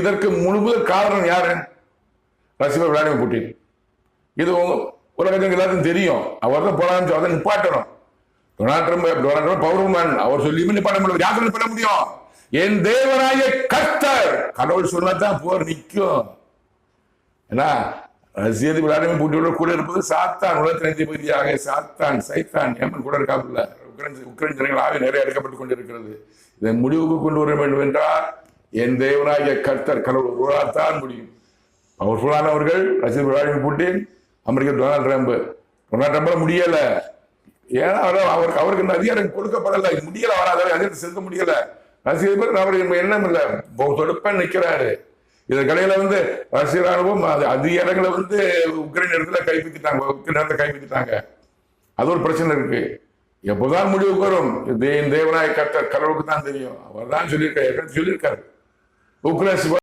இதற்கு முழு காரணம் யாரு? Russia Vladimir Putin. இது உலகத்துக்கு எல்லாருக்கும் தெரியும். அவர் தான் போராட்டம் அதை நிப்பாட்டணும். டொனால்ட் ட்ரம்ப் பவர்மேன், அவர் சொல்லியுமே நிப்பாட்ட முடியும். யாரும் நிப்பாட்ட முடியும்? என் தேவனாய கர்த்தர், கடவுள் சொன்னதான் போர் நிற்கும். ஏன்னா ரஷ்யா விளாடிமிர் புட்டினோட கூட இருப்பது சாத்தான், உலகத்தின் அதிபதியாக சாத்தான், சைத்தான், ஏமன் கூட இருக்காப்புல. உக்ரைன் ஜனங்கள் ஆவி நிறைய எடுக்கப்பட்டுக் கொண்டிருக்கிறது. இதை முடிவுக்கு கொண்டு வர வேண்டும் என்றால் என் தேவனாகிய கர்த்தர் கடவுள் ஒருவரால்தான் முடியும். பவர்ஃபுல்லானவர்கள் Russia Vladimir Putin, America Donald Trump முடியல. ஏன்னா அவருக்கு இந்த அதிகாரம் கொடுக்கப்படல, முடியல, அவரால் அதிகாரத்தை செலுத்த முடியல. ரஷ்ய அவருக்கு எண்ணம் இல்லை, தொடுப்ப நிற்கிறாரு. இந்த கடையில ரஷ்ய ராணுவம் அதிக இடங்களை உக்ரைன் இடத்துல கைப்பற்றிட்டாங்க. அது ஒரு பிரச்சனை இருக்கு. எப்போதான் முடிவுக்கு வரும்? தேவனாய கர்த்தர் கடவுளுக்கு தான் தெரியும். அவர் தான் சொல்லியிருக்காரு. உக்ரைன்